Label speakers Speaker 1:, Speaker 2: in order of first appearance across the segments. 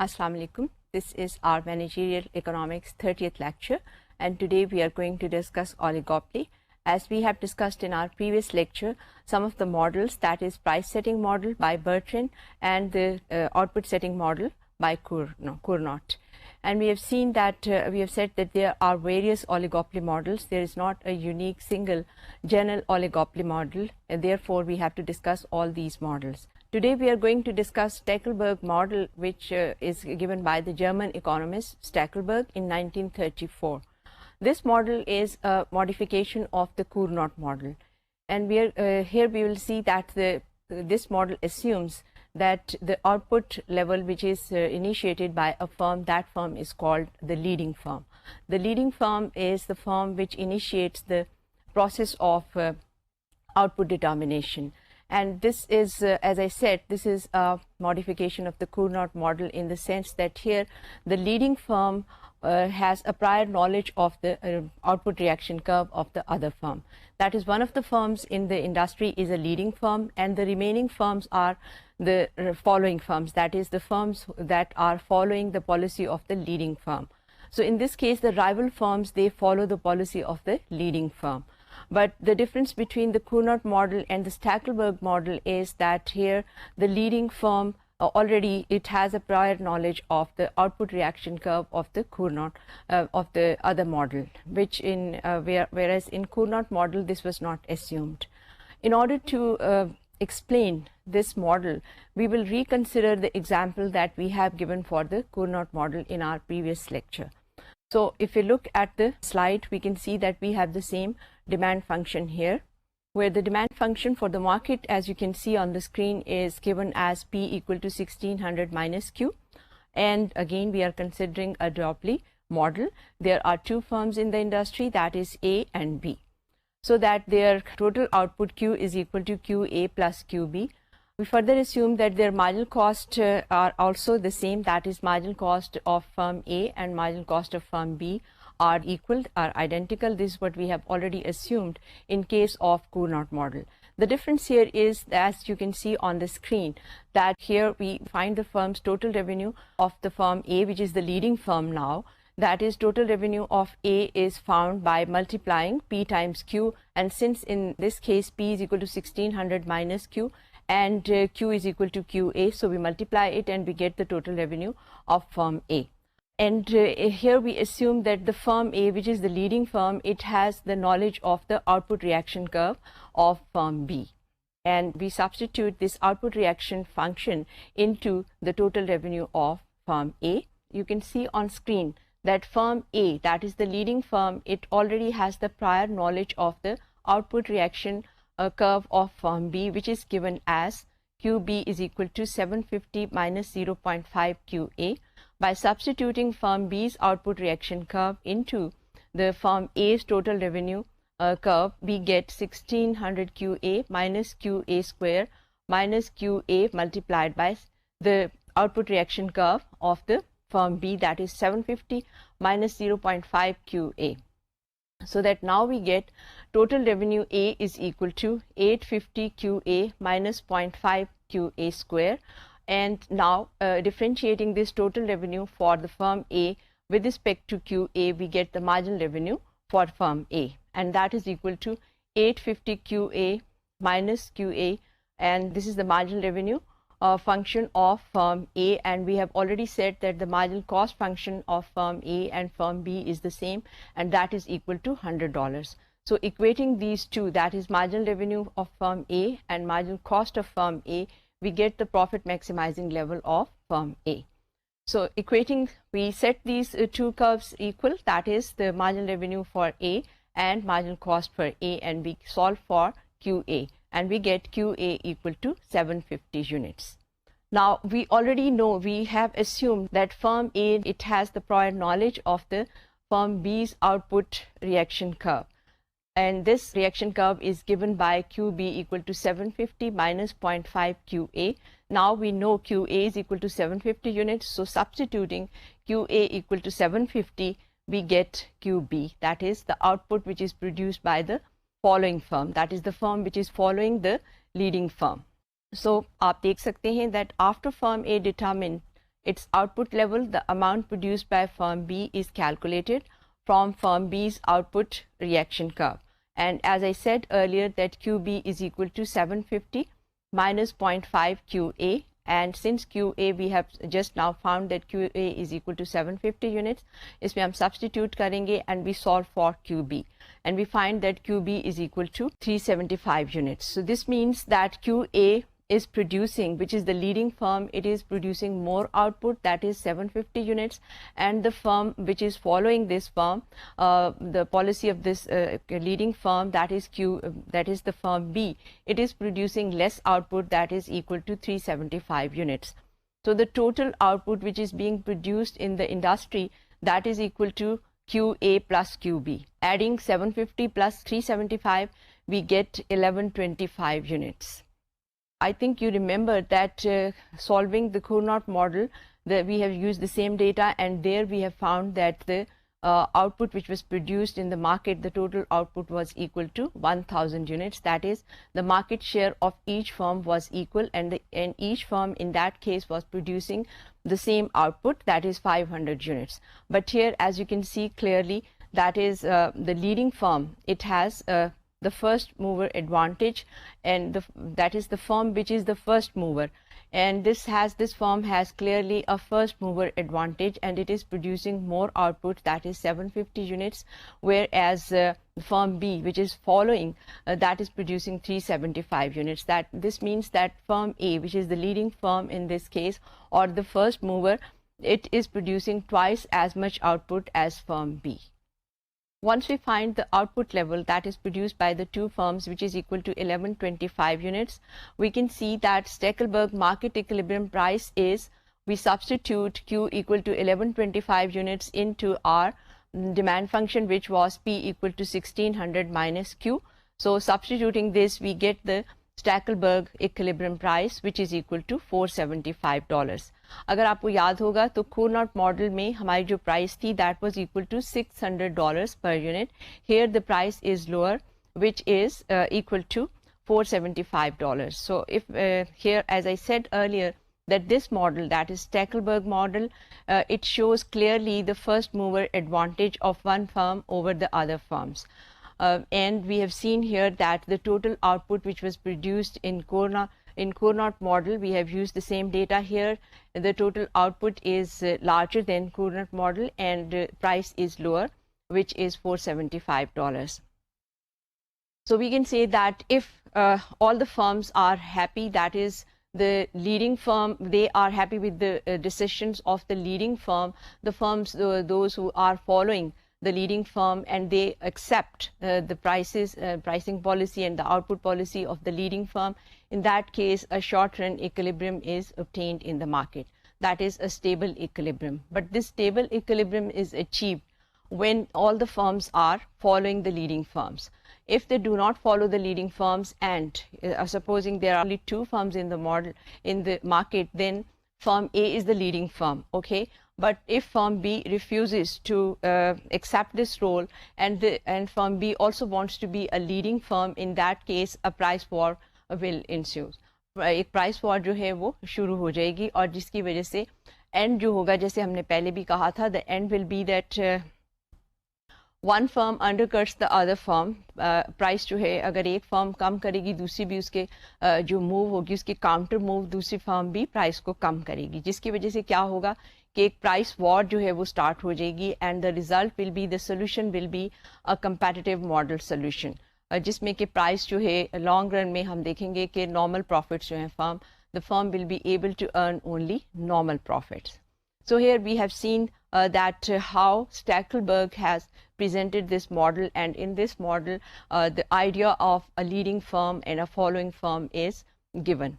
Speaker 1: Assalamu alaikum. This is our managerial economics 30th lecture, and today we are going to discuss oligopoly. As we have discussed in our previous lecture, some of the models, that is price setting model by Bertrand and the output setting model by Cournot. And we have seen that we have said that there are various oligopoly models. There is not a unique single general oligopoly model, and therefore we have to discuss all these models. Today we are going to discuss Stackelberg model, which is given by the German economist Stackelberg in 1934. This model is a modification of the Cournot model, and here we will see that this model assumes that the output level which is initiated by a firm, that firm is called the leading firm. The leading firm is the firm which initiates the process of output determination. And this is, as I said, this is a modification of the Cournot model in the sense that here the leading firm has a prior knowledge of the output reaction curve of the other firm. That is, one of the firms in the industry is a leading firm, and the remaining firms are the following firms, that is, the firms that are following the policy of the leading firm. So in this case, the rival firms, they follow the policy of the leading firm. But the difference between the Cournot model and the Stackelberg model is that here the leading firm already it has a prior knowledge of the output reaction curve of the Cournot of the other model, which in whereas in Cournot model this was not assumed. In order to explain this model, we will reconsider the example that we have given for the Cournot model in our previous lecture. So if we look at the slide, we can see that we have the same demand function here, where the demand function for the market, as you can see on the screen, is given as P equal to 1600 minus Q. And again, we are considering a duopoly model. There are two firms in the industry, that is A and B. So that their total output Q is equal to QA plus QB. We further assume that their marginal cost are also the same, that is marginal cost of firm A and marginal cost of firm B are equal, are identical. This is what we have already assumed in case of Cournot model. The difference here is, as you can see on the screen, that here we find the firm's total revenue of the firm A, which is the leading firm now. That is, total revenue of A is found by multiplying P times Q, and since in this case P is equal to 1600 minus Q and Q is equal to QA, so we multiply it and we get the total revenue of firm A. And here we assume that the firm A, which is the leading firm, it has the knowledge of the output reaction curve of firm B. And we substitute this output reaction function into the total revenue of firm A. You can see on screen that firm A, that is the leading firm, it already has the prior knowledge of the output reaction curve of firm B, which is given as QB is equal to 750 minus 0.5 QA. By substituting firm B's output reaction curve into the firm A's total revenue curve, we get 1600 QA minus QA square minus QA multiplied by the output reaction curve of the firm B, that is 750 minus 0.5 QA. So that now we get total revenue A is equal to 850 QA minus 0.5 QA square. And now differentiating this total revenue for the firm A with respect to QA, we get the marginal revenue for firm A, and that is equal to 850 QA minus QA, and this is the marginal revenue function of firm A, and we have already said that the marginal cost function of firm A and firm B is the same, and that is equal to $100. So equating these two, that is marginal revenue of firm A and marginal cost of firm A, we get the profit maximizing level of firm A. So equating, we set these two curves equal, that is the marginal revenue for A and marginal cost for A, and we solve for QA, and we get QA equal to 750 units. Now we already know, we have assumed that firm A, it has the prior knowledge of the firm B's output reaction curve. And this reaction curve is given by QB equal to 750 minus 0.5 QA. Now we know QA is equal to 750 units, so substituting QA equal to 750, we get QB, that is the output which is produced by the following firm, that is the firm which is following the leading firm. So आप देख सकते हैं that after firm A determined its output level, the amount produced by firm B is calculated from firm B's output reaction curve. And as I said earlier, that QB is equal to 750 minus 0.5 QA, and since QA we have just now found that QA is equal to 750 units, इसमें हम substitute करेंगे and we solve for QB, and we find that QB is equal to 375 units. So this means that QA is producing, which is the leading firm, it is producing more output, that is 750 units, and the firm which is following this firm, the policy of this leading firm, that is the firm B, it is producing less output, that is equal to 375 units. So the total output which is being produced in the industry, that is equal to QA plus QB. Adding 750 plus 375, we get 1125 units. I think you remember that solving the Cournot model, that we have used the same data, and there we have found that the output which was produced in the market, the total output was equal to 1000 units. That is, the market share of each firm was equal, and each firm in that case was producing the same output, that is 500 units. But here, as you can see clearly, that is the leading firm, it has the first mover advantage, and that is the firm which is the first mover, and this firm has clearly a first mover advantage, and it is producing more output, that is 750 units, whereas firm B, which is following, that is producing 375 units. That this means that firm A, which is the leading firm in this case, or the first mover, it is producing twice as much output as firm B. Once we find the output level that is produced by the two firms, which is equal to 1125 units, we can see that Stackelberg market equilibrium price is, we substitute Q equal to 1125 units into our demand function, which was P equal to 1600 minus Q. So substituting this, we get the Stackelberg equilibrium price, which is equal to $475. अगर आपको याद होगा तो Cournot model में हमारी जो price थी, that was equal to $600 per unit. Here the price is lower, which is equal to $475. So if here, as I said earlier, that this model, that is Stackelberg model, it shows clearly the first mover advantage of one firm over the other firms. And we have seen here that the total output which was produced in Cournot model, we have used the same data here. The total output is larger than Cournot model, and price is lower, which is $475. So we can say that if all the firms are happy, that is the leading firm, they are happy with the decisions of the leading firm, the firms, those who are following the leading firm, and they accept the pricing policy and the output policy of the leading firm, in that case a short run equilibrium is obtained in the market, that is a stable equilibrium. But this stable equilibrium is achieved when all the firms are following the leading firms. If they do not follow the leading firms, and supposing there are only two firms in the market, then firm A is the leading firm, okay? But if firm B refuses to accept this role, and firm B also wants to be a leading firm, in that case a price war will ensue. एक price war जो है वो शुरू हो जाएगी, और जिसकी वजह से एंड जो होगा, जैसे हमने पहले भी कहा था, the end will be that one firm undercuts the other firm. Price जो है, अगर एक फर्म कम करेगी, दूसरी भी उसके जो मूव होगी, उसकी काउंटर मूव दूसरी फर्म भी प्राइस को कम करेगी, जिसकी वजह से क्या होगा कि एक प्राइस वॉर जो है वो स्टार्ट हो जाएगी, and the result will be, the solution will be a competitive model solution, जिसमें कि प्राइस जो है लॉन्ग रन में हम देखेंगे कि नॉर्मल प्रॉफिट्स जो हैं the firm will be able to earn only normal profits. So here we have seen that how Stackelberg has presented this model, and in this model the idea of a leading firm and a following firm is given.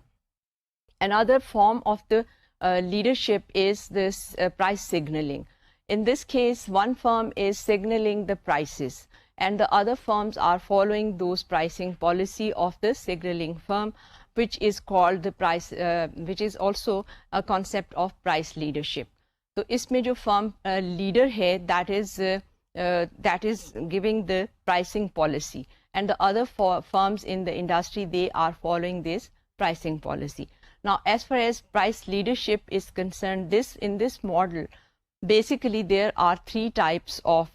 Speaker 1: Another form of the leadership is this price signaling. In this case, one firm is signaling the prices, and the other firms are following those pricing policy of the signaling firm, which is called the price, which is also a concept of price leadership. So इसमें जो firm leader है, that is giving the pricing policy, and the other firms in the industry, they are following this pricing policy. Now, as far as price leadership is concerned, in this model, basically there are three types of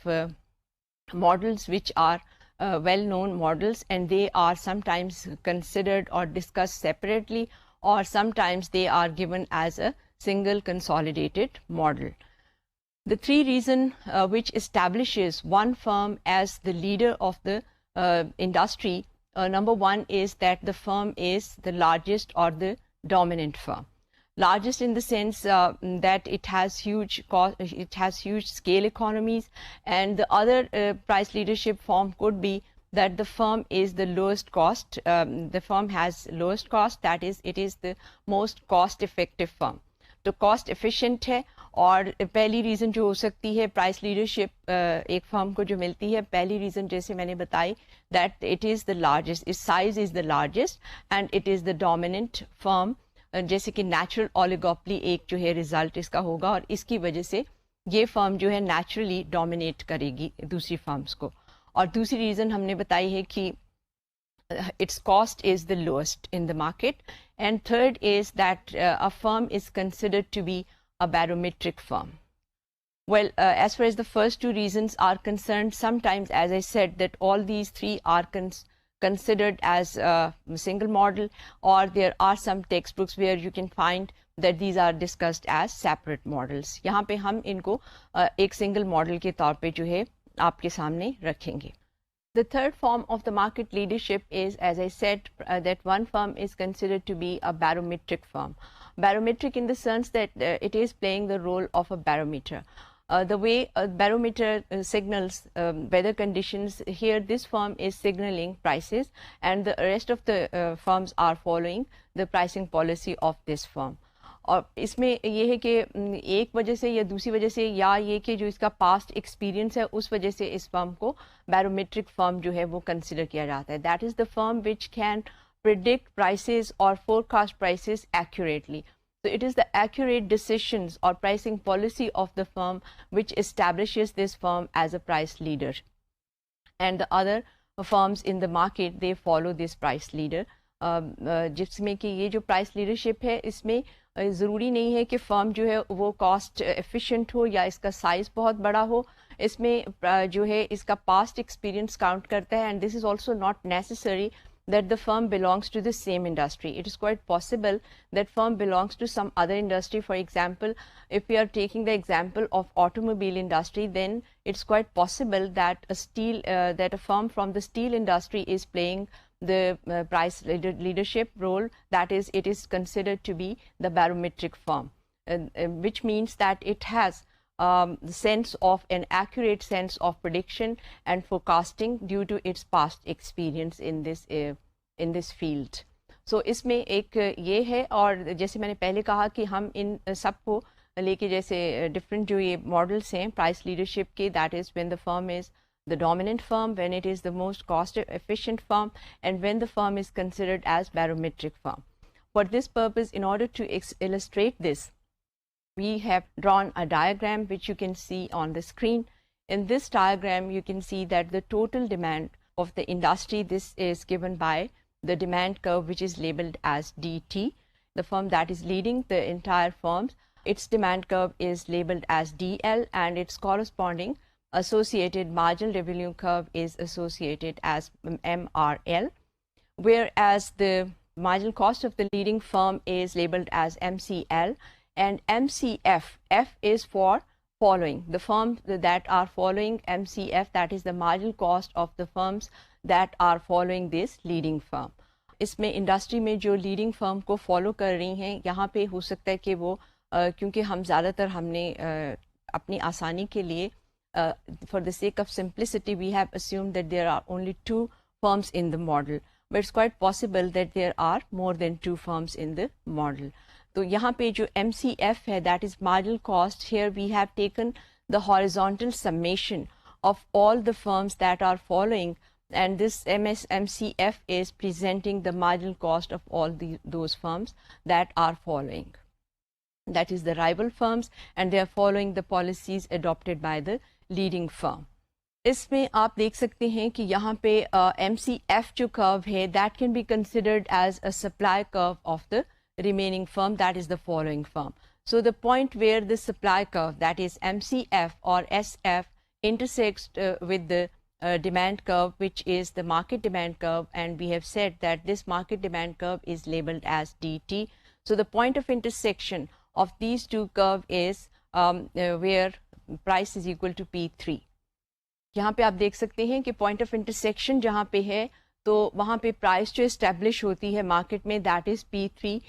Speaker 1: models which are well-known models, and they are sometimes considered or discussed separately, or sometimes they are given as a single consolidated model. The three reasons which establishes one firm as the leader of the industry, number one is that the firm is the largest or the dominant firm. Largest in the sense that it has huge cost, it has huge scale economies, and the other price leadership form could be that the firm is the lowest cost. The firm has lowest cost, that is, it is the most cost effective firm. तो cost efficient है, और पहली reason जो हो सकती है price leadership एक firm को जो मिलती है, पहली रीज़न जैसे मैंने बताई that it is the largest, इस size is the largest and it is the dominant firm. जैसे कि नेचुरल ओलिगोपोली एक जो है रिजल्ट इसका होगा, और इसकी वजह से ये फर्म जो है नेचुरली डोमिनेट करेगी दूसरी फर्म्स को. और दूसरी रीज़न हमने बताई है कि its cost is the lowest in the market, and third is that a firm is considered to be a barometric firm. Well, as far as the first two reasons are concerned, sometimes, as I said, that all these three are considered as a single model, or there are some textbooks where you can find that these are discussed as separate models. यहाँ पे हम इनको एक single model के तौर पे जो है आपके सामने रखेंगे. The third form of the market leadership is, as I said, that one firm is considered to be a barometric firm. Barometric in the sense that it is playing the role of a barometer. The way a barometer signals weather conditions, here this firm is signaling prices, and the rest of the firms are following the pricing policy of this firm. और इसमें ये है कि एक वजह से या दूसरी वजह से, या ये कि जो इसका पास्ट एक्सपीरियंस है उस वजह से इस फर्म को बैरोमेट्रिक फर्म जो है वो कंसिडर किया जाता है. That is the firm which can predict prices और forecast prices accurately. So it is the accurate decisions or pricing policy of the firm which establishes this firm as a price leader, and the other firms in the market, they follow this price leader. जिसमें कि ये जो price leadership है इसमें ज़रूरी नहीं है कि फ़र्म जो है वो कॉस्ट एफिशिएंट हो या इसका साइज़ बहुत बड़ा हो. इसमें जो है इसका पास्ट एक्सपीरियंस काउंट करता है, and this is also not necessary that the firm belongs to the same industry. It is quite possible that firm belongs to some other industry. For example, if we are taking the example of automobile industry, then it's quite possible that a firm from the steel industry is playing the price leadership role. That is, it is considered to be the barometric firm, which means that it has the sense of an accurate sense of prediction and forecasting due to its past experience in this field. So इसमें एक ये है, और जैसे मैंने पहले कहा कि हम इन सबको लेके जैसे different जो ये models हैं price leadership के, that is when the firm is the dominant firm, when it is the most cost efficient firm, and when the firm is considered as barometric firm. For this purpose, in order to illustrate this, we have drawn a diagram which you can see on the screen. In this diagram, you can see that the total demand of the industry, this is given by the demand curve which is labeled as DT. The firm that is leading the entire firms, its demand curve is labeled as DL, and its corresponding associated marginal revenue curve is associated as MRL, whereas the marginal cost of the leading firm is labeled as MCL, and MCF, F is for following. The firms that are following MCF, that is the marginal cost of the firms that are following this leading firm. इसमें industry में जो leading firm को follow कर रही हैं, यहाँ पे हो सकता है कि वो क्योंकि हम ज़्यादातर हमने अपनी आसानी के लिए for the sake of simplicity we have assumed that there are only 2 firms in the model, but it's quite possible that there are more than 2 firms in the model. तो यहाँ पे जो MCF है, that is marginal cost, here we have taken the horizontal summation of all the firms that are following, and this MCF is presenting the marginal cost of all those firms that are following. That is the rival firms, and they are following the policies adopted by the leading firm. इसमें आप देख सकते हैं कि यहाँ पे MCF जो curve है, that can be considered as a supply curve of the remaining firm, that is the following firm. So the point where the supply curve, that is MCF or SF, intersects with the demand curve, which is the market demand curve, and we have said that this market demand curve is labeled as DT. So the point of intersection of these two curves is where price is equal to P3. यहाँ पे आप देख सकते हैं कि point of intersection जहाँ पे है तो वहाँ पे प्राइस जो एस्टेब्लिश होती है मार्केट में, that is P3,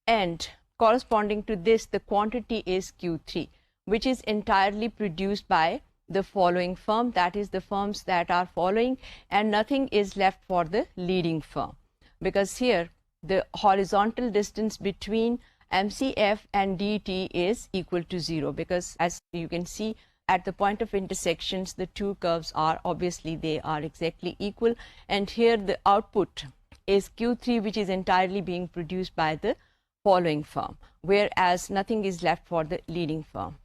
Speaker 1: and corresponding to this the quantity is Q3, which is entirely produced by the following firm, that is the firms that are following, and nothing is left for the leading firm, because here the horizontal distance between MCF and DT is equal to 0, because as you can see at the point of intersections the two curves are obviously they are exactly equal, and here the output is Q3, which is entirely being produced by the following firm, whereas nothing is left for the leading firm.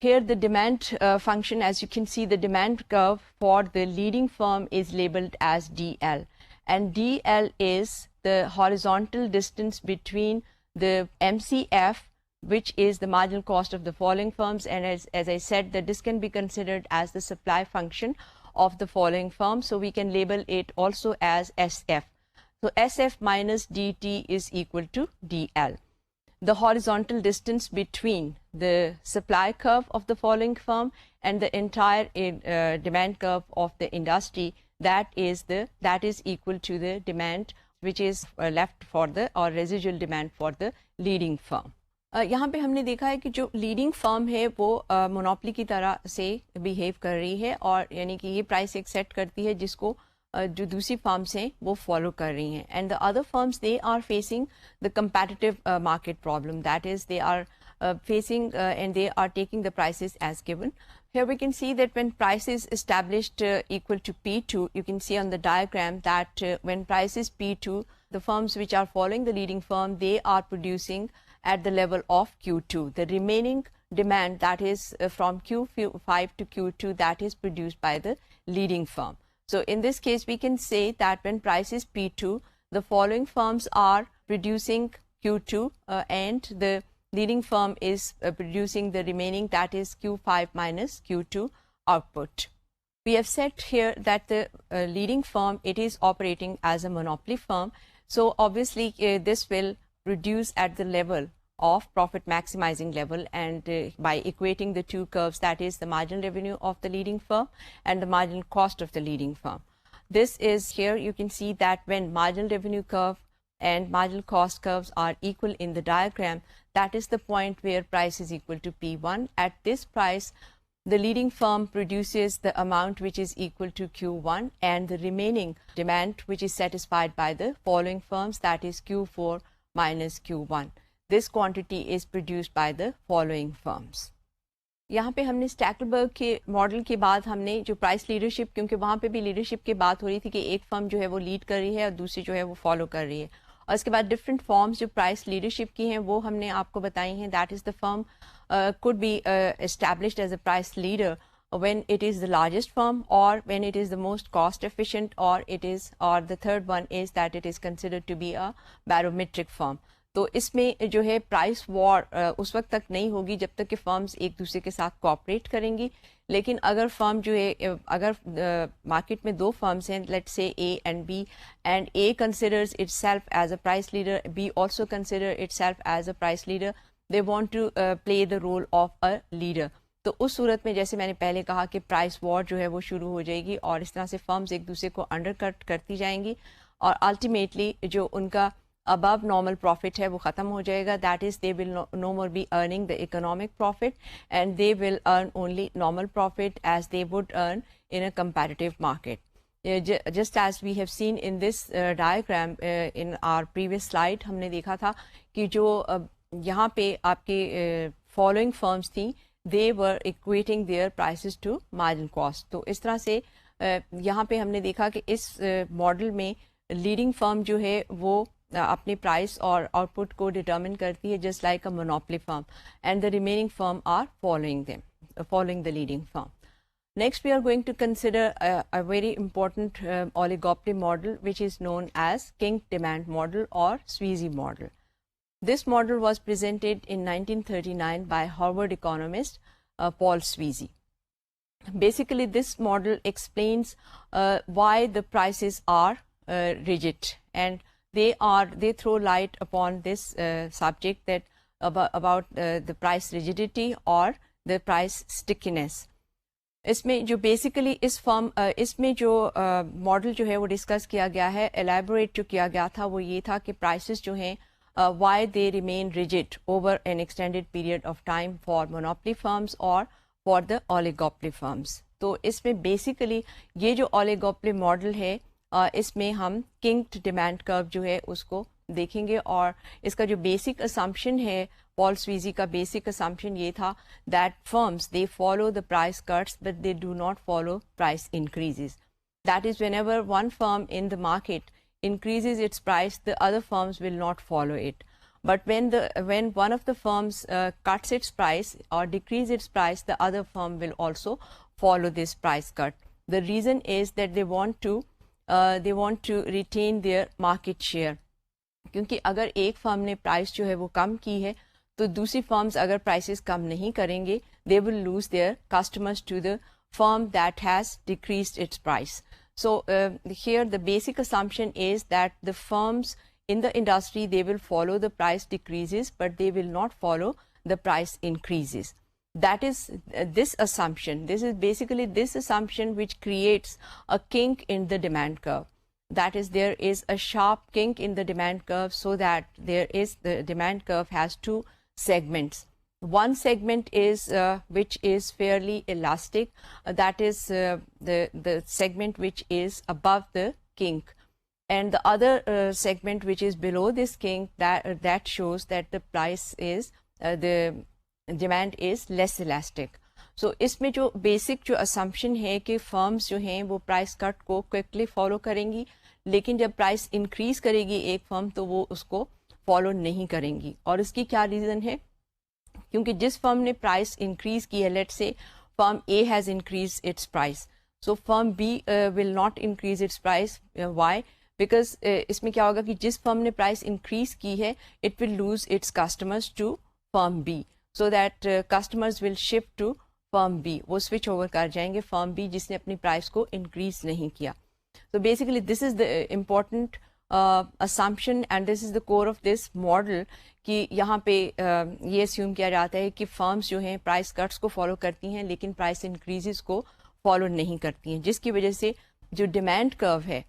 Speaker 1: Here the demand function, as you can see, the demand curve for the leading firm is labeled as DL, and DL is the horizontal distance between the MCF, which is the marginal cost of the following firms, and as I said that this can be considered as the supply function of the following firm, so we can label it also as SF. So SF minus DT is equal to DL. The horizontal distance between the supply curve of the following firm and the entire demand curve of the industry, that is equal to the demand which is left for the or residual demand for the leading firm. यहाँ पे हमने देखा है कि जो leading firm है वो monopoly की तरह से बिहेव कर रही है, और यानी कि ये प्राइस एक सेट करती है जिसको जो दूसरी फर्म्स हैं वो फॉलो कर रही हैं, and the other firms they are facing the competitive market problem, that is they are facing and they are taking the prices as given. Here we can see that when price is established equal to P2, you can see on the diagram that when price is P2, the firms which are following the leading firm, they are producing at the level of Q2. The remaining demand, that is from Q5 to Q2, that is produced by the leading firm. So in this case, we can say that when price is P2, the following firms are producing Q2 and the leading firm is producing the remaining, that is Q5 minus Q2 output. We have said here that the leading firm, it is operating as a monopoly firm. So obviously this will reduce at the level of profit maximizing level, and by equating the two curves, that is the marginal revenue of the leading firm and the marginal cost of the leading firm. This is here you can see that when marginal revenue curve and marginal cost curves are equal in the diagram, that is the point where price is equal to P1. At this price, the leading firm produces the amount which is equal to Q1, and the remaining demand which is satisfied by the following firms, that is Q4 minus Q1. This quantity is produced by the following firms. यहाँ पे हमने स्टैकरबर्ग के model के बाद हमने जो price leadership, क्योंकि वहाँ पे भी लीडरशिप की बात हो रही थी कि एक फर्म जो है वो लीड कर रही है और दूसरी जो है वो फॉलो कर रही है, और इसके बाद डिफरेंट फॉर्म्स जो प्राइस लीडरशिप की हैं वो हमने आपको बताई हैं. That is the firm could be established as a price leader when it is the largest firm, or when it is the most cost efficient, or the third one is that it is considered to be a barometric firm. तो इसमें जो है price war उस वक्त तक नहीं होगी जब तक कि फर्म्स एक दूसरे के साथ कोऑपरेट करेंगी. लेकिन अगर फर्म जो है, अगर मार्केट में दो फर्म्स हैं, let's say A and B, and A considers itself as a price leader, B also consider itself as a price leader, they want to play the role of a leader. तो उस सूरत में जैसे मैंने पहले कहा कि price war जो है वो शुरू हो जाएगी, और इस तरह से फर्म्स एक दूसरे को अंडरकट करती जाएंगी, और अल्टीमेटली जो उनका above normal profit है वो ख़त्म हो जाएगा. That is they will no more be earning the economic profit, and they will earn only normal profit as they would earn in a competitive market. Just as we have seen in this diagram in our previous slide, हमने देखा था कि जो यहाँ पे आपके following firms थी, they were equating their prices to marginal cost. तो इस तरह से यहाँ पे हमने देखा कि इस मॉडल में लीडिंग फर्म जो है वो अपने प्राइस और आउटपुट को डिटर्मिन करती है, just like a monopoly firm, and the remaining firm are following the leading firm. Next, we are going to consider a very important oligopoly model, which is known as kink demand model or Sweezy model. This model was presented in 1939 by Harvard economist Paul Sweezy. Basically, this model explains why the prices are rigid, and they throw light upon this subject that about the price rigidity or the price stickiness. इसमें जो basically इसमें जो model जो है वो discuss किया गया है, एलैबोरेट जो किया गया था वो ये था कि प्राइसेस जो हैं why they remain rigid over an extended period of time for monopoly firms or for the oligopoly firms. तो इसमें बेसिकली ये जो oligopoly मॉडल है इसमें हम किंक्ड डिमांड कर्व जो है उसको देखेंगे, और इसका जो बेसिक असम्पशन है पॉल स्वीजी का बेसिक असम्पशन ये था that firms they follow the price cuts but they do not follow price increases. That is whenever one firm in the market increases its price, the other firms will not follow it. But when one of the firms cuts its price or decreases its price, the other firm will also follow this price cut. The reason is that they want to retain their market share. क्योंकि अगर एक firm ने price जो है वो कम की है तो दूसरी फर्म्स अगर प्राइसेस कम नहीं करेंगे, they will lose their customers to the firm that has decreased its price. So here the basic assumption is that the firms in the industry, they will follow the price decreases but they will not follow the price increases. That is this assumption. This is basically this assumption which creates a kink in the demand curve. That is, there is a sharp kink in the demand curve, so that the demand curve has two segments. One segment is which is fairly elastic, that is the segment which is above the kink, and the other segment which is below this kink, that shows that the price is the demand is less elastic. So इसमें जो basic जो assumption है कि firms जो हैं वो price cut को quickly follow करेंगी, लेकिन जब price increase करेगी एक firm तो वो उसको follow नहीं करेंगी. और इसकी क्या reason है? क्योंकि जिस फर्म ने प्राइस इंक्रीज की है, let's say firm A has increase its price, so firm B will not increase its price. Why? Because इसमें क्या होगा कि जिस फर्म ने प्राइस इंक्रीज की है it will lose its customers to firm B, so that customers will shift to firm B. वो switch over कर जाएंगे फर्म बी जिसने अपनी प्राइस को इंक्रीज नहीं किया. So basically this is the important assumption and this is the core of this model कि यहाँ पे ये assume किया जाता है कि firms जो हैं price cuts को follow करती हैं लेकिन price increases को follow नहीं करती हैं, जिसकी वजह से जो demand curve है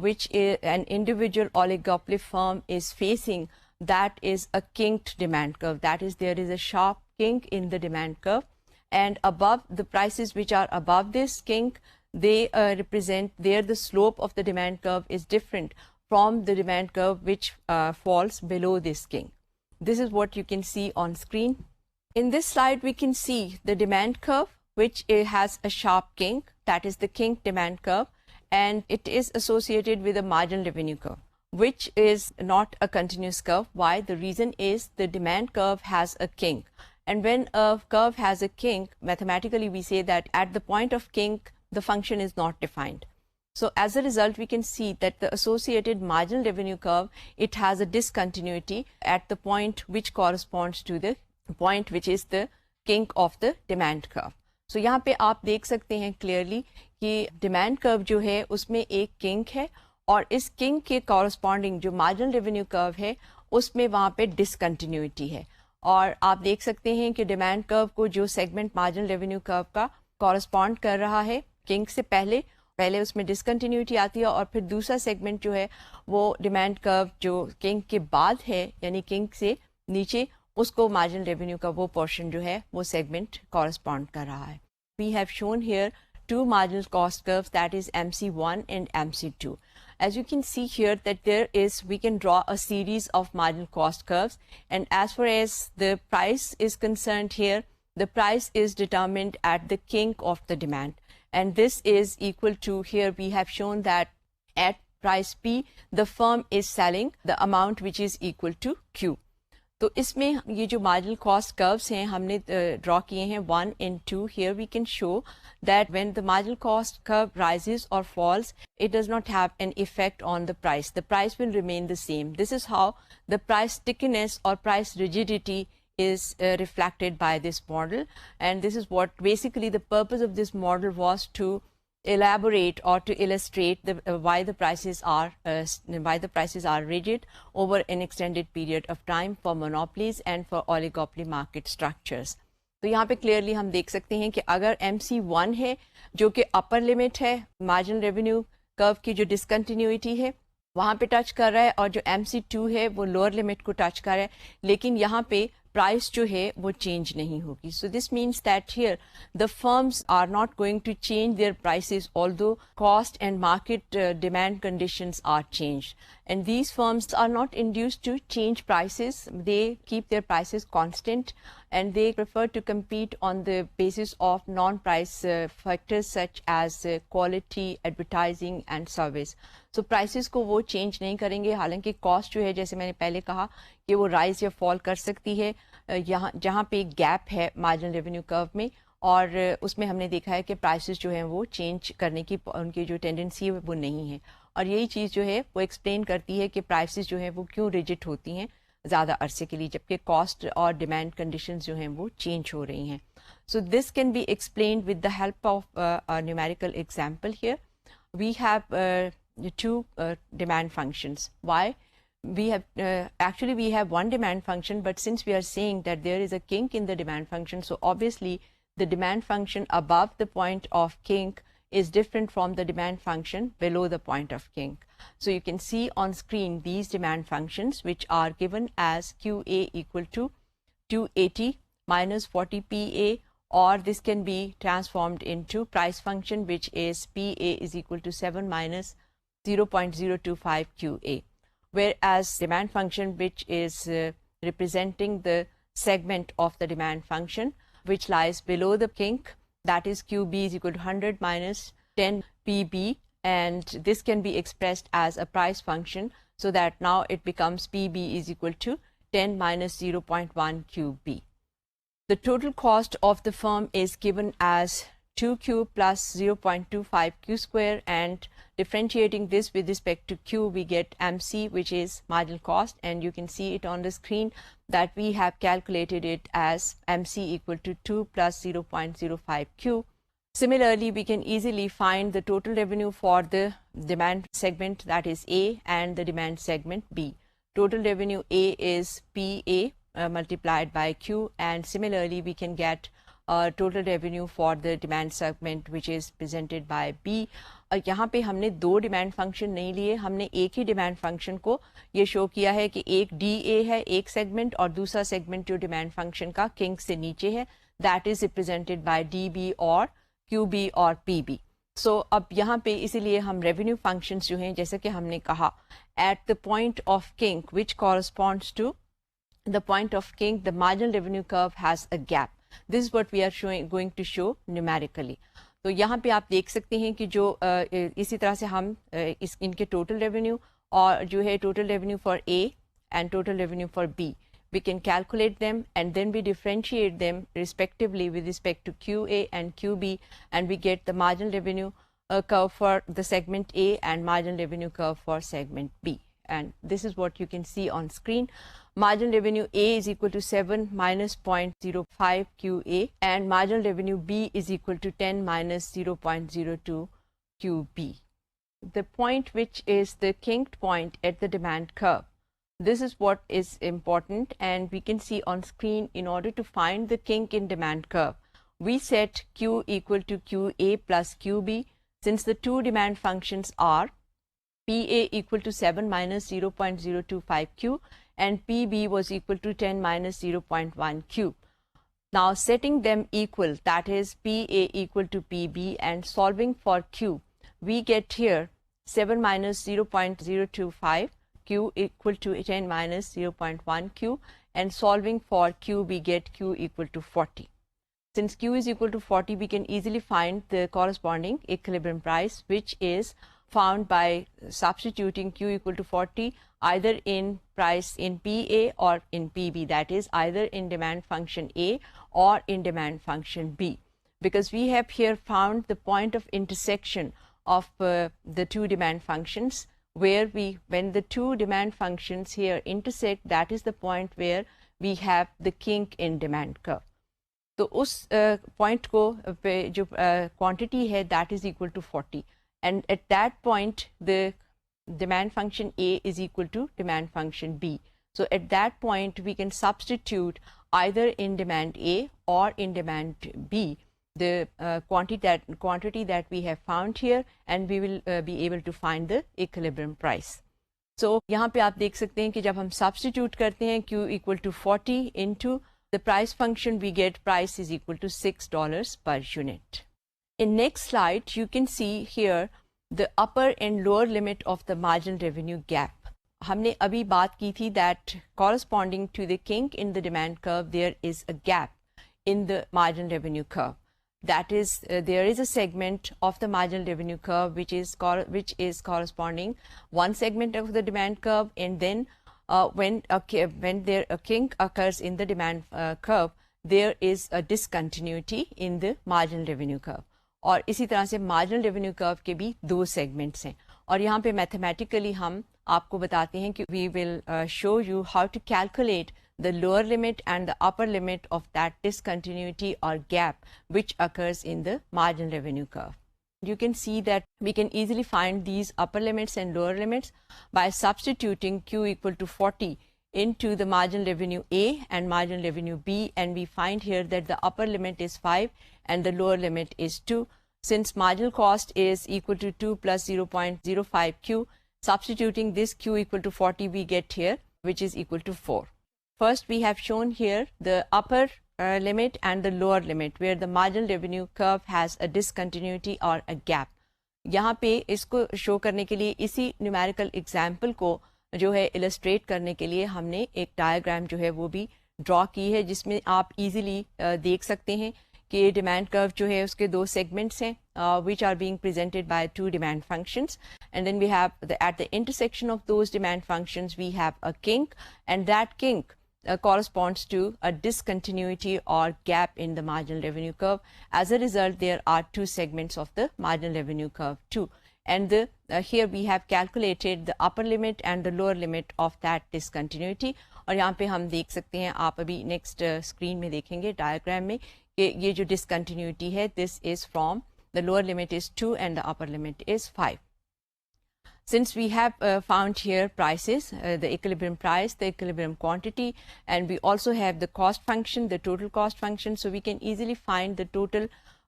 Speaker 1: which an individual oligopoly firm is facing, that is a kinked demand curve. That is, there is a sharp kink in the demand curve, and above the prices which are above this kink, they represent there the slope of the demand curve is different from the demand curve which falls below this kink. This is what you can see on screen. In this slide we can see the demand curve which has a sharp kink, that is the kink demand curve, and it is associated with a marginal revenue curve which is not a continuous curve. Why? The reason is the demand curve has a kink, and when a curve has a kink, mathematically we say that at the point of kink the function is not defined. So as a result we can see that the associated marginal revenue curve, it has a discontinuity at the point which corresponds to the point which is the kink of the demand curve. So यहाँ पे आप देख सकते हैं clearly कि demand curve जो है उसमें एक kink है और इस kink के corresponding जो marginal revenue curve है उसमें वहाँ पे discontinuity है, और आप देख सकते हैं कि demand curve को जो segment marginal revenue curve का correspond कर रहा है kink से पहले उसमें डिसकंटिन्यूटी आती है, और फिर दूसरा सेगमेंट जो है वो डिमांड कर्व जो किंक के बाद है यानी किंक से नीचे, उसको मार्जिनल रेवेन्यू का वो पोर्शन जो है वो सेगमेंट कॉरस्पॉन्ड कर रहा है. We have shown here two marginal cost curves, that is MC1 and MC2. As you can see here that there is, we can draw a series of marginal cost curves, and as far as the price is concerned here, the price is determined at the kink of the demand, and this is equal to, here we have shown that at price P the firm is selling the amount which is equal to Q. तो इसमें ये जो marginal cost curves हैं हमने draw किए हैं 1 and 2. Here we can show that when the marginal cost curve rises or falls, it does not have an effect on the price. The price will remain the same. This is how the price stickiness or price rigidity is reflected by this model, and this is what basically the purpose of this model was to elaborate or to illustrate why the prices are rigid over an extended period of time for monopolies and for oligopoly market structures. तो यहाँ पे clearly हम देख सकते हैं कि अगर MC1 है जो कि अपर लिमिट है मार्जिनल रेवेन्यू कर्व की जो डिसकंटिन्यूटी है वहाँ पे टच कर रहा है, और जो MC2 है वो लोअर लिमिट को टच कर रहा है, लेकिन यहाँ पे प्राइस जो है वो चेंज नहीं होगी. So this means that here the firms are not going to change their prices although cost and market demand conditions are changed, and these firms are not induced to change prices. They keep their prices constant, and they prefer to compete on the basis of non-price factors such as quality, advertising and service. So prices को वो change नहीं करेंगे. हालांकि cost जो है जैसे मैंने पहले कहा कि वो rise या fall कर सकती है यहाँ जहाँ पे gap है marginal revenue curve में, और उसमें हमने देखा है कि प्राइसेस जो हैं वो चेंज करने की उनकी जो टेंडेंसी है वो नहीं है, और यही चीज़ जो है वो एक्सप्लेन करती है कि प्राइसेस जो हैं वो क्यों रिजिड होती हैं ज़्यादा अरसे के लिए, जबकि कॉस्ट और डिमांड कंडीशंस जो हैं वो चेंज हो रही हैं. So this can be explained with the help of a numerical example. Here we have two demand functions. Why? We have actually we have one demand function, but since we are saying that there is a kink in the demand function, so obviously the demand function above the point of kink is different from the demand function below the point of kink. So you can see on screen these demand functions, which are given as QA equal to 280 minus 40 PA, or this can be transformed into price function, which is PA is equal to 7 minus 0.025 QA, whereas demand function, which is representing the segment of the demand function which lies below the kink, that is QB is equal to 100 minus 10 PB, and this can be expressed as a price function, so that now it becomes PB is equal to 10 minus 0.1 QB. The total cost of the firm is given as 2Q plus 0.25 Q square, and differentiating this with respect to Q, we get MC, which is marginal cost, and you can see it on the screen that we have calculated it as MC equal to 2 plus 0.05 Q. Similarly, we can easily find the total revenue for the demand segment, that is A, and the demand segment B. Total revenue A is PA multiplied by Q, and similarly we can get total revenue for the demand segment, which is presented by B. यहाँ पे हमने दो demand function नहीं लिए, हमने एक ही demand function को ये शो किया है कि एक DA है एक सेगमेंट, और दूसरा सेगमेंट जो डिमांड फंक्शन का किंक से नीचे है, that is represented by DB और QB और PB. सो अब यहाँ पे इसीलिए हम रेवेन्यू फंक्शंस जो हैं, जैसे कि हमने कहा, at the point of kink which corresponds to the point of kink, the marginal revenue curve has a gap. This is what we are going to show numerically. तो यहाँ पे आप देख सकते हैं कि जो इसी तरह से हम इनके टोटल रेवेन्यू और जो है total revenue for A and total revenue for B, we can calculate them and then we differentiate them respectively with respect to QA and QB, and we get the marginal revenue curve for the segment A and marginal revenue curve for segment B. And this is what you can see on screen. Marginal revenue A is equal to 7 minus 0.05 QA, and marginal revenue B is equal to 10 minus 0.02 QB. The point which is the kinked point at the demand curve, this is what is important, and we can see on screen, in order to find the kink in demand curve, we set Q equal to QA plus QB, since the two demand functions are PA equal to 7 minus 0.025 Q and PB was equal to 10 minus 0.1 Q. Now setting them equal, that is PA equal to PB, and solving for Q, we get here 7 minus 0.025 Q equal to 10 minus 0.1 Q, and solving for Q we get Q equal to 40. Since Q is equal to 40, we can easily find the corresponding equilibrium price, which is found by substituting Q equal to 40 either in price in PA or in PB, that is either in demand function A or in demand function B, because we have here found the point of intersection of the two demand functions, where when the two demand functions here intersect, that is the point where we have the kink in demand curve. तो उस point को पे जो quantity है that is equal to 40, and at that point the demand function A is equal to demand function B. So at that point we can substitute either in demand A or in demand B the quantity that we have found here, and we will be able to find the equilibrium price. So यहाँ पे आप देख सकते हैं कि जब हम substitute करते हैं Q equal to 40 into the price function, we get price is equal to $6 per unit. In next slide, you can see here the upper and lower limit of the marginal revenue gap. हमने अभी बात की थी that corresponding to the kink in the demand curve, there is a gap in the marginal revenue curve. That is, there is a segment of the marginal revenue curve which is corresponding one segment of the demand curve, and then when there a kink occurs in the demand curve, there is a discontinuity in the marginal revenue curve. और इसी तरह से marginal revenue curve के भी दो segments हैं, और यहाँ पे mathematically हम आपको बताते हैं कि we will show you how to calculate the lower limit and the upper limit of that discontinuity or gap which occurs in the marginal revenue curve. You can see that we can easily find these upper limits and lower limits by substituting Q equal to 40 into the marginal revenue A and marginal revenue B, and we find here that the upper limit is 5 and the lower limit is 2. Since marginal cost is equal to 2 plus 0.05 Q, substituting this Q equal to 40 we get here, which is equal to 4. First, we have shown here the upper limit and the lower limit where the marginal revenue curve has a discontinuity or a gap. यहाँ पे इसको show करने के लिए इसी numerical example को जो है इलस्ट्रेट करने के लिए हमने एक डायग्राम जो है वो भी ड्रॉ की है, जिसमें आप इजीली देख सकते हैं कि डिमांड कर्व जो है उसके दो सेगमेंट्स हैं which are being presented by two demand functions, and then we have at the intersection of those demand functions we have a kink, and that kink corresponds to a discontinuity or gap in the marginal revenue curve. As a result, there are two segments of the marginal revenue curve too, and here we have calculated the upper limit and the lower limit of that discontinuity. और यहाँ पे हम देख सकते हैं, आप अभी next screen में देखेंगे डायग्राम में कि ये जो discontinuity है, this is from the lower limit is 2 and the upper limit is 5. Since we have found here prices, the equilibrium price, the equilibrium quantity, and we also have the cost function, the total cost function, so we can easily find the total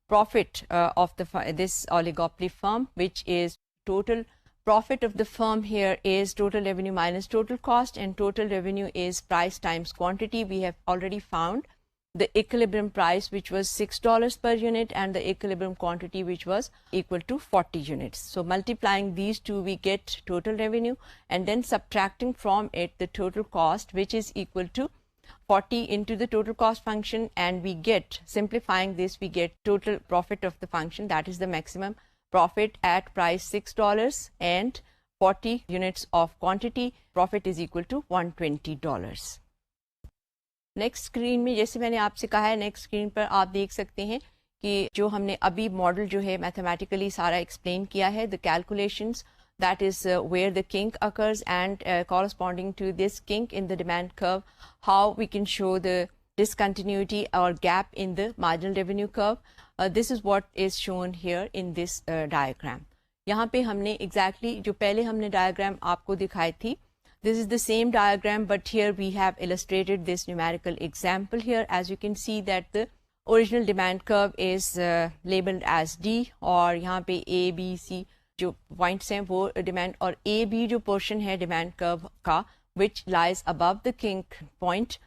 Speaker 1: profit of this oligopoly firm, which is total profit of the firm here is total revenue minus total cost, and total revenue is price times quantity. We have already found the equilibrium price, which was $6 per unit, and the equilibrium quantity, which was equal to 40 units. So multiplying these two, we get total revenue, and then subtracting from it the total cost, which is equal to 40 into the total cost function, and we get, simplifying this, we get total profit of the function, that is the maximum profit at price $6 and 40 units of quantity. Profit is equal to $120. Next screen में, जैसे मैंने आपसे कहा है, next screen पर आप देख सकते हैं कि जो हमने अभी मॉडल जो है मैथमेटिकली सारा एक्सप्लेन किया है, the calculations that is where the kink occurs, and corresponding to this kink in the demand curve, how we can show the discontinuity or gap in the marginal revenue curve. This is what is shown here in this diagram. यहाँ पे हमने exactly जो पहले हमने diagram आपको दिखाई थी, this is the same diagram, but here we have illustrated this numerical example here. As you can see that the original demand curve is labeled as D, और यहाँ पे A, B, C जो points हैं वो demand, और A, B जो portion है demand curve का which lies above the kink point,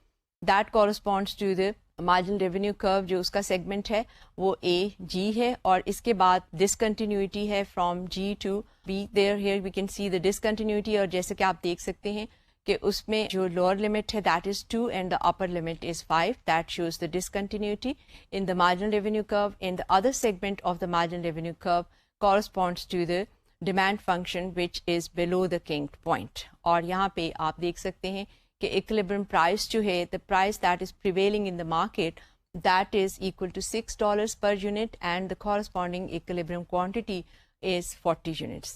Speaker 1: that corresponds to the marginal revenue curve. जो उसका segment है वो A, G है, और इसके बाद discontinuity है from G to B. There here we can see the discontinuity, और जैसे कि आप देख सकते हैं कि उसमें जो lower limit है that is 2 and the upper limit is 5. That shows the discontinuity in the marginal revenue curve. In the other segment of the marginal revenue curve corresponds to the demand function which is below the kink point. और यहाँ पे आप देख सकते हैं कि equilibrium price जो है, the price that is prevailing in the market, that is equal to $6 per unit and the corresponding equilibrium quantity is 40 units.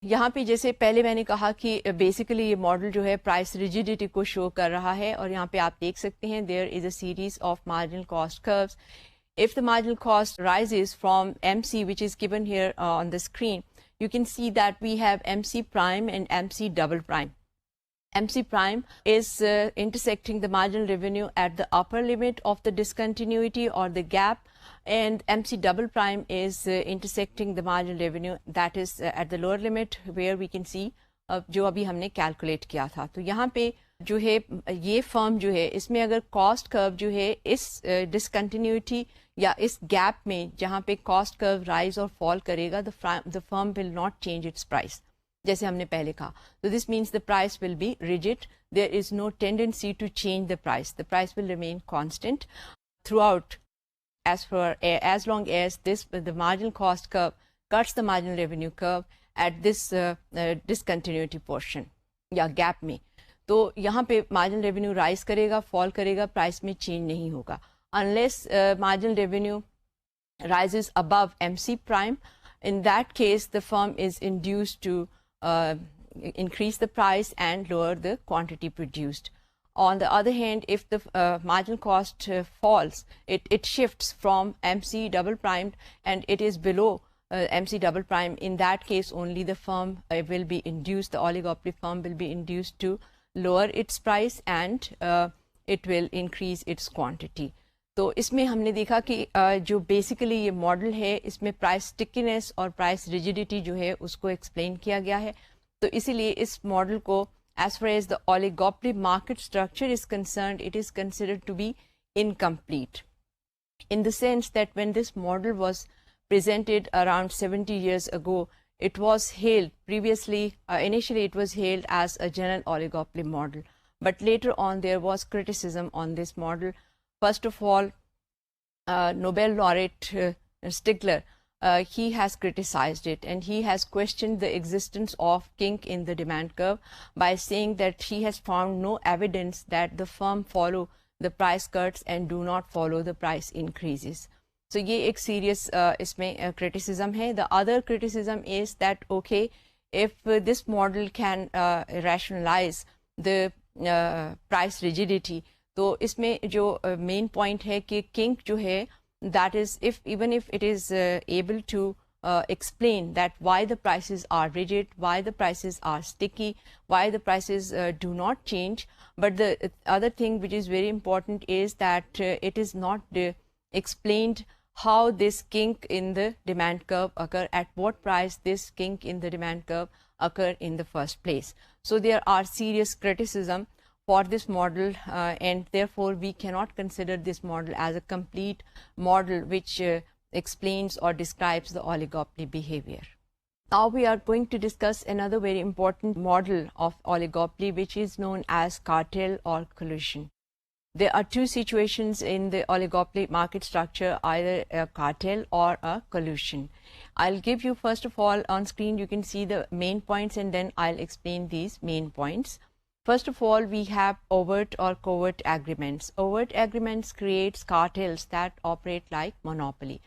Speaker 1: यहाँ पे जैसे पहले मैंने कहा कि बेसिकली ये मॉडल जो है प्राइस रिजिडिटी को शो कर रहा है, और यहाँ पे आप देख सकते हैं there is a series of marginal cost curves. If the marginal cost rises from MC, which is given here on the screen, you can see that we have MC prime and MC double prime. MC prime is intersecting the marginal revenue at the upper limit of the discontinuity or the gap, and MC double prime is intersecting the marginal revenue that is at the lower limit, where we can see जो अभी हमने calculate किया था. तो यहाँ पे जो है ये फर्म जो है इसमें अगर कॉस्ट कर्व जो है इस डिसकंटिन्यूटी या इस गैप में जहाँ पे कॉस्ट कर्व राइज और फॉल करेगा, the firm will not change its price, जैसे हमने पहले कहा. तो this means the price will be rigid, there is no tendency to change the price will remain constant throughout as long as the marginal cost curve cuts the marginal revenue curve at this discontinuity portion या gap में. तो यहाँ पे marginal revenue rise करेगा, fall करेगा, price में change नहीं होगा unless marginal revenue rises above MC prime. In that case, the firm is induced to increase the price and lower the quantity produced. On the other hand, if the marginal cost falls, it shifts from MC double primed and it is below MC double prime. In that case, only the firm will be induced, the oligopoly firm will be induced to lower its price and it will increase its quantity. तो इसमें हमने देखा कि जो basically ये model है इसमें price stickiness और प्राइस रिजिडिटी जो है उसको एक्सप्लेन किया गया है. तो इसीलिए इस मॉडल को as far as the oligopoly market structure is concerned, it is considered to be incomplete, in the sense that when this model was presented around 70 years ago, it was hailed previously, initially it was hailed as a general oligopoly model, but later on there was criticism on this model. First of all, Nobel laureate Stigler, he has criticized it and he has questioned the existence of kink in the demand curve by saying that he has found no evidence that the firm follow the price cuts and do not follow the price increases. So ये एक serious इसमें criticism है. The other criticism is that okay, if this model can rationalize the price rigidity, तो इसमें जो main point है कि kink जो है, that is, even if it is able to explain that why the prices are rigid, why the prices are sticky, why the prices do not change, but the other thing which is very important is that it is not explained how this kink in the demand curve occur, at what price this kink in the demand curve occur in the first place. So there are serious criticism for this model and therefore we cannot consider this model as a complete model which explains or describes the oligopoly behavior. Now we are going to discuss another very important model of oligopoly, which is known as cartel or collusion. There are two situations in the oligopoly market structure, either a cartel or a collusion. I'll give you, first of all, on screen you can see the main points and then I'll explain these main points. First of all, we have overt or covert agreements. Overt agreements creates cartels that operate like monopoly.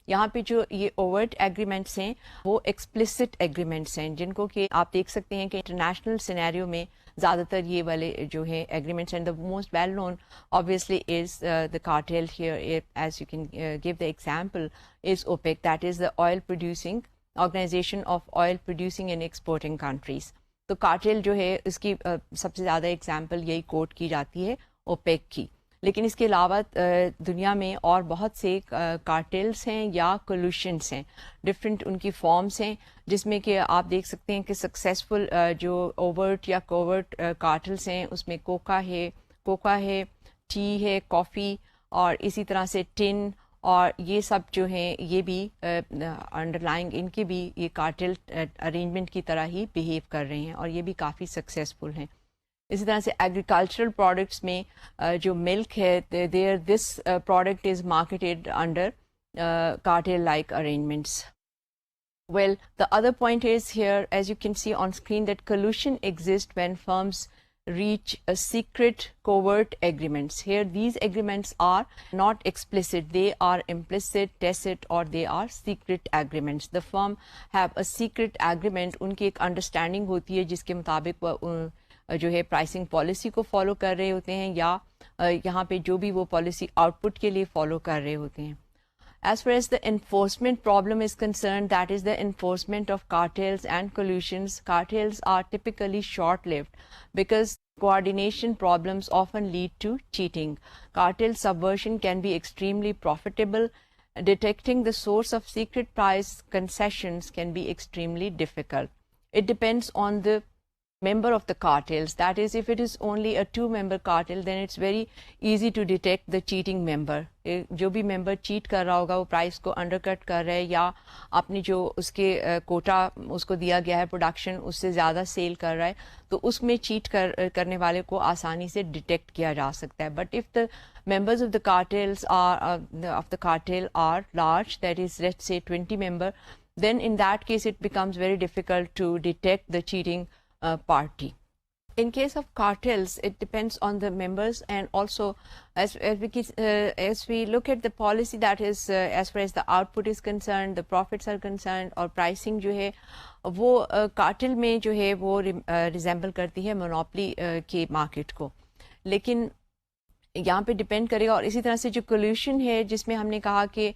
Speaker 1: यहाँ पे जो ये overt agreements हैं वो explicit agreements हैं, जिनको कि आप देख सकते हैं कि international scenario में ज़्यादातर ये वाले जो हैं agreements, and the most well known obviously is the cartel here, as you can give the example, is OPEC, that is the oil producing organization of oil producing and exporting countries. तो cartel जो है इसकी सबसे ज़्यादा example यही coat की जाती है ओपेक की, लेकिन इसके अलावा दुनिया में और बहुत से कार्टेल्स हैं या कोल्यूशंस हैं, डिफरेंट उनकी फॉर्म्स हैं, जिसमें कि आप देख सकते हैं कि सक्सेसफुल जो ओवर्ट या कोवर्ट कार्टेल्स हैं उसमें कोका है, टी है, कॉफ़ी, और इसी तरह से टिन, और ये सब जो हैं ये भी अंडरलाइंग इनके भी ये कार्टेल अरेंजमेंट की तरह ही बिहेव कर रहे हैं और ये भी काफ़ी सक्सेसफुल हैं. इसी तरह से एग्रीकल्चरल प्रोडक्ट्स में जो मिल्क है, there this product is marketed under cartel like arrangements. Well, the other point is here, as you can see on screen, that collusion exists when firms reach a secret covert agreements. Here these agreements are not explicit, they are implicit, tacit, or they are secret agreements. The firm have a secret agreement, उनकी एक understanding होती है जिसके मुताबिक वो जो है pricing policy को फॉलो कर रहे होते हैं या यहाँ पे जो भी वो पॉलिसी आउटपुट के लिए फॉलो कर रहे होते हैं. As far as the enforcement problem is concerned, that is the enforcement of cartels and collusions. Cartels are typically short-lived because coordination problems often lead to cheating. Cartel subversion can be extremely profitable. Detecting the source of secret price concessions can be extremely difficult. It depends on the member of the cartels. That is, if it is only a 2-member cartel, then it's very easy to detect the cheating member. जो भी member cheat कर रहा होगा वो price को undercut कर रहा है या अपनी जो उसके कोटा उसको दिया गया है production उससे ज़्यादा sale कर रहा है, तो उसमें cheat करने वाले को आसानी से detect किया जा सकता है. But if the members of the cartels of the cartel are large, that is, let's say 20 member, then in that case it becomes very difficult to detect the cheating party. In case of cartels, it depends on the members, and also as we look at the policy, that is as far as the output is concerned, the profits are concerned, और pricing जो है वो cartel में जो है वो resemble करती है monopoly के market को. लेकिन यहाँ पे डिपेंड करेगा. और इसी तरह से जो कोल्यूशन है जिसमें हमने कहा कि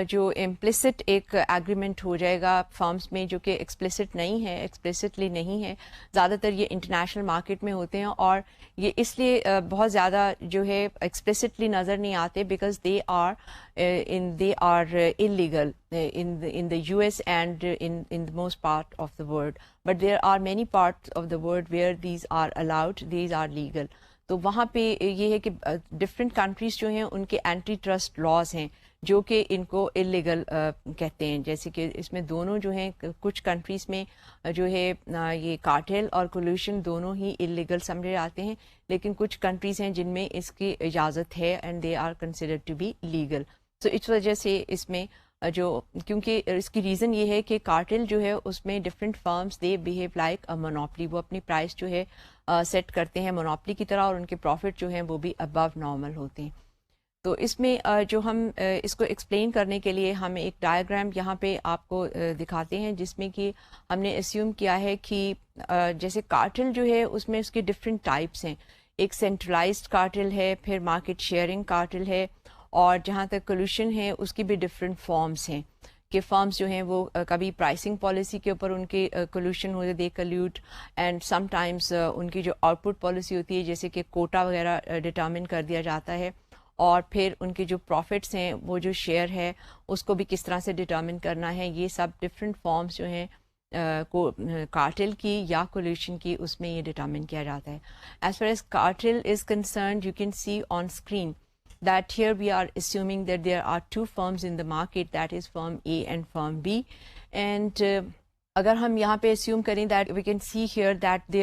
Speaker 1: जो इम्प्लिसिट एक एग्रीमेंट हो जाएगा फर्म्स में जो कि एक्सप्लिसिट नहीं है, एक्सप्लिसिटली नहीं है, ज़्यादातर ये इंटरनेशनल मार्केट में होते हैं और ये इसलिए बहुत ज़्यादा जो है एक्सप्लिसिटली नज़र नहीं आते because they are illegal in the US and in the most part of the world, but there are many parts of the world where these are allowed, these are legal. तो वहाँ पे ये है कि different countries जो हैं उनके anti trust laws हैं जो कि इनको इलीगल कहते हैं. जैसे कि इसमें दोनों जो हैं कुछ कंट्रीज़ में जो है ये कार्टेल और कोल्यूशन दोनों ही इलीगल समझे जाते हैं, लेकिन कुछ कंट्रीज़ हैं जिनमें इसकी इजाज़त है and they are considered to be legal. तो इस वजह से इसमें जो क्योंकि इसकी रीज़न ये है कि कार्टेल जो है उसमें different firms they behave like a monopoly. वो अपनी प्राइस जो है सेट करते हैं मोनोपली की तरह और उनके प्रॉफिट जो हैं वो भी अबव नॉर्मल होते हैं. तो इसमें जो हम इसको एक्सप्लेन करने के लिए हम एक डायग्राम यहाँ पे आपको दिखाते हैं जिसमें कि हमने अस्यूम किया है कि जैसे कार्टेल जो है उसमें उसके डिफरेंट टाइप्स हैं. एक सेंट्रलाइज्ड कार्टेल है, फिर मार्केट शेयरिंग कार्टेल है, और जहाँ तक कोल्यूशन है उसकी भी डिफरेंट फॉर्म्स हैं कि फर्म्स जो हैं वो कभी प्राइसिंग पॉलिसी के ऊपर उनके कोल्यूशन होते, दे कल्यूट, एंड समटाइम्स उनकी जो आउटपुट पॉलिसी होती है जैसे कि कोटा वगैरह डिटर्मिन कर दिया जाता है, और फिर उनके जो प्रॉफिट्स हैं वो जो शेयर है उसको भी किस तरह से डिटर्मिन करना है. ये सब डिफरेंट फॉर्म्स जो हैं को कार्टेल की या कोल्यूशन की उसमें ये डिटर्मिन किया जाता है. As far as cartel is concerned, you can see on screen that here we are assuming that there are two firms in the market, that is firm A and firm B, and अगर हम यहाँ पे assume करें that we can see here that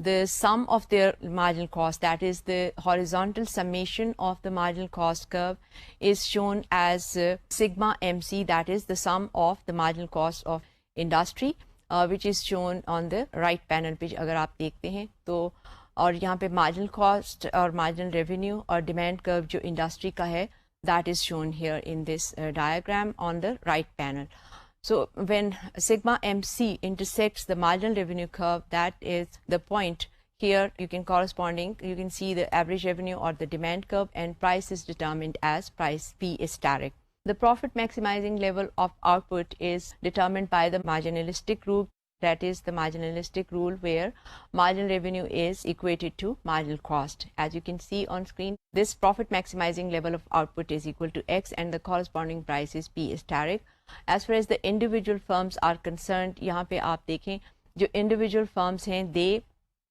Speaker 1: the sum of their marginal cost, that is the horizontal summation of the marginal cost curve, is shown as sigma MC, that is the sum of the marginal cost of industry, which is shown on the right panel पे अगर आप देखते हैं तो. और यहाँ पे marginal cost और मार्जिनल रेवेन्यू और डिमांड कर्व जो इंडस्ट्री का है that is shown here in this diagram on the right panel. So when sigma MC intersects the marginal revenue curve, that is the point here you can see the average revenue or the demand curve, and price is determined as price P is tariff. The profit maximizing level of output is determined by the marginalistic rule, that is the marginalistic rule where marginal revenue is equated to marginal cost. As you can see on screen, this profit maximizing level of output is equal to X and the corresponding price is P is tariff. As far as the individual firms are concerned, यहाँ पे आप देखें जो individual firms हैं they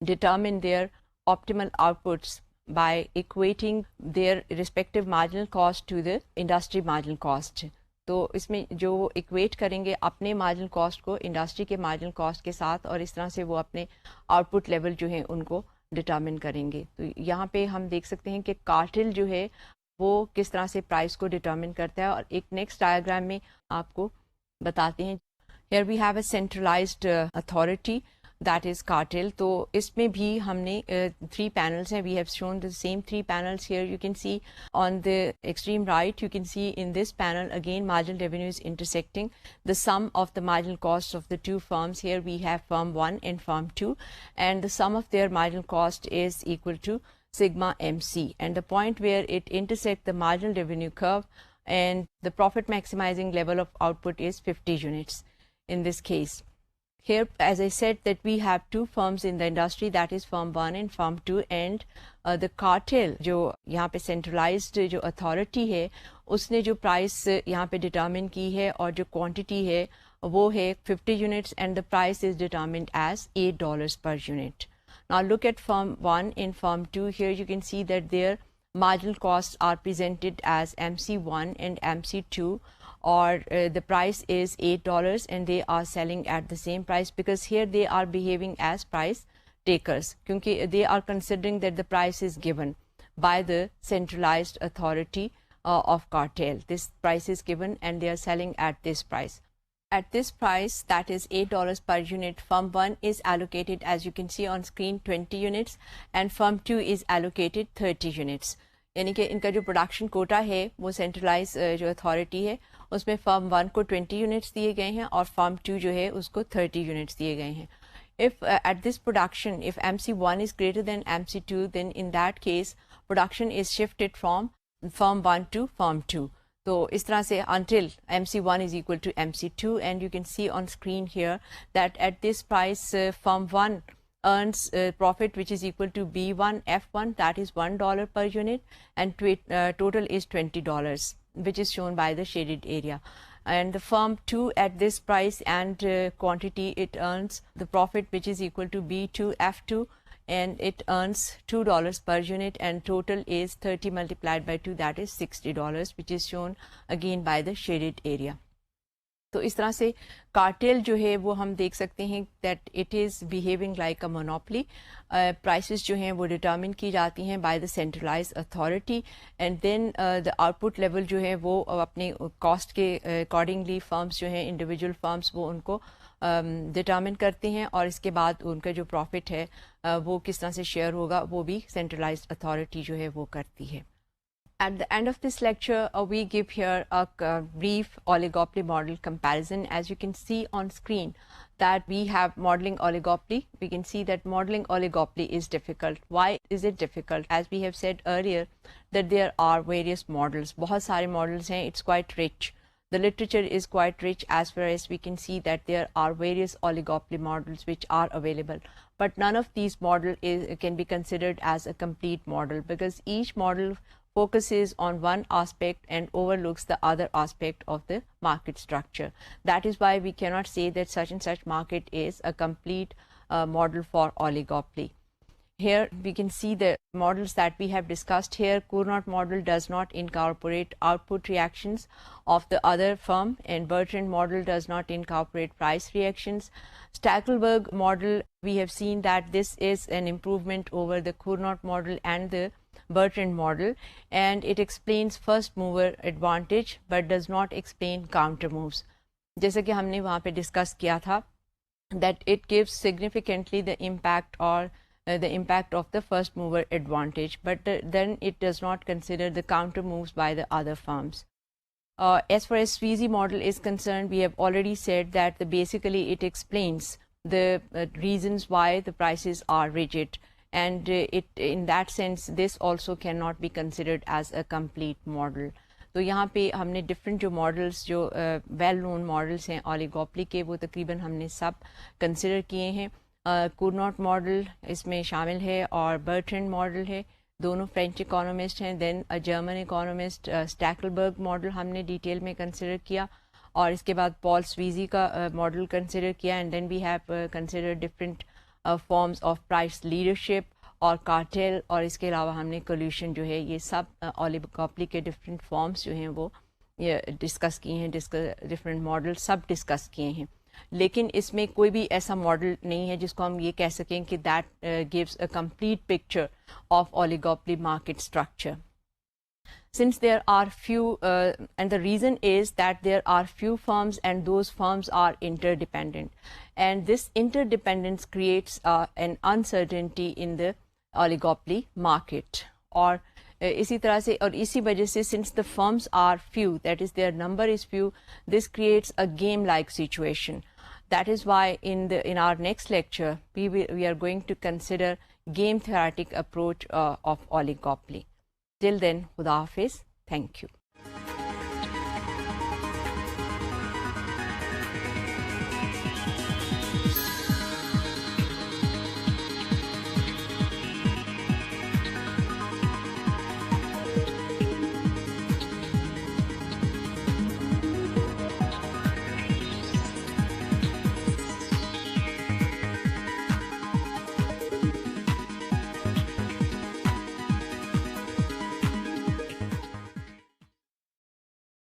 Speaker 1: determine their optimal outputs by equating their respective marginal cost to the industry marginal cost. तो इसमें जो वो इक्वेट करेंगे अपने मार्जिनल कॉस्ट को इंडस्ट्री के मार्जिनल कॉस्ट के साथ, और इस तरह से वो अपने आउटपुट लेवल जो है उनको डिटर्मिन करेंगे. तो यहाँ पे हम देख सकते हैं कि कार्टेल जो है वो किस तरह से प्राइस को डिटर्मिन करता है, और एक नेक्स्ट डायग्राम में आपको बताते हैं Here we have a centralized authority, that is cartel. तो इसमें भी हमने 3 panels हैं. We have shown the same 3 panels here. You can see on the extreme right, you can see in this panel again marginal revenue is intersecting the sum of the marginal costs of the 2 firms. Here we have firm 1 and firm 2, and the sum of their marginal cost is equal to sigma MC, and the point where it intersects the marginal revenue curve and the profit maximizing level of output is 50 units in this case. Here, as I said, that we have 2 firms in the industry, that is firm 1 and firm 2, and the cartel जो यहाँ पे centralized जो authority है उसने जो price यहाँ पे determine की है और जो quantity है वो है 50 units, and the price is determined as $8 per unit. Now look at firm 1 and firm 2. Here you can see that their marginal costs are presented as MC1 and MC2, or the price is $8 and they are selling at the same price, because here they are behaving as price takers, because they are considering that the price is given by the centralized authority of cartel. This price is given and they are selling at this price. At this price, that is $8 per unit, firm 1 is allocated, as you can see on screen, 20 units, and firm 2 is allocated 30 units. यानी कि इनका जो production Kota है वो centralise जो authority है उसमें firm 1 को 20 यूनिट्स दिए गए हैं और फर्म 2 जो है उसको 30 यूनिट्स दिए गए हैं. If at this production, if MC1 is greater than MC2, then in that case production is shifted from firm 1 to firm 2. तो इस तरह से until MC1 is equal to MC2, and you can see on screen here that at this price firm 1 earns profit which is equal to B1 F1, that is $1 per unit, and total is $20, which is shown by the shaded area. And the firm 2 at this price and quantity, it earns the profit which is equal to B2 F2, and it earns $2 per unit, and total is 30 multiplied by 2, that is $60, which is shown again by the shaded area. तो इस तरह से cartel जो है वो हम देख सकते हैं that it is behaving like a monopoly. Prices जो हैं वो डिटर्मिन की जाती हैं by the centralize authority, and then the output level जो है वो अपने कॉस्ट के अकॉर्डिंगली फर्म्स जो हैं, इंडिविजुअल फर्म्स, वो उनको डिटर्मिन करते हैं, और इसके बाद उनका जो प्रॉफिट है वो किस तरह से शेयर होगा वो भी सेंट्रलाइज्ड अथॉरिटी जो है वो करती है. At the end of this lecture, we give here a brief oligopoly model comparison. As you can see on screen that we have modeling oligopoly. We can see that modeling oligopoly is difficult. Why is it difficult? As we have said earlier that there are various models. बहुत सारे models हैं. It's quite rich. The literature is quite rich as far as we can see that there are various oligopoly models which are available. But none of these models can be considered as a complete model, because each model focuses on one aspect and overlooks the other aspect of the market structure. That is why we cannot say that such and such market is a complete model for oligopoly. Here we can see the models that we have discussed here. Cournot model does not incorporate output reactions of the other firm, and Bertrand model does not incorporate price reactions. Stackelberg model, we have seen that this is an improvement over the Cournot model and the Bertrand model, and it explains first mover advantage but does not explain counter moves. जैसे कि हमने वहाँ पे discuss किया था that it gives significantly the impact or the impact of the first mover advantage, but then it does not consider the counter moves by the other firms. As far as Sweezy model is concerned, we have already said that basically it explains the reasons why the prices are rigid, and it in that sense this also cannot be considered as a complete model. तो यहाँ पे हमने different जो models जो well known models हैं oligopoly के वो तकरीबन हमने सब कंसिडर किए हैं. कूर्नॉट मॉडल इसमें शामिल है और बर्ट्रैंड मॉडल है, दोनों फ्रेंच इकोनॉमिस्ट हैं. Then German economist Stackelberg model हमने डिटेल में कंसिडर किया, और इसके बाद पॉल स्वीजी का मॉडल कंसिडर किया. And then we have consider different forms of price leadership और कार्टेल, और इसके अलावा हमने कोल्यूशन जो है ये सब ओलिगोपोली के डिफरेंट फॉर्म्स जो हैं वो ये डिस्कस किए हैं. डिफरेंट मॉडल सब डिस्कस किए हैं, लेकिन इसमें कोई भी ऐसा मॉडल नहीं है जिसको हम ये कह सकें कि that gives a complete picture of oligopoly market structure. since there are few, and the reason is that there are few firms and those firms are interdependent, and this interdependence creates an uncertainty in the oligopoly market. और इसी तरह से और इसी वजह से since the firms are few, that is their number is few, this creates a game like situation. That is why in our next lecture we are going to consider game theoretic approach of oligopoly. Till then, Khuda Hafiz. Thank you.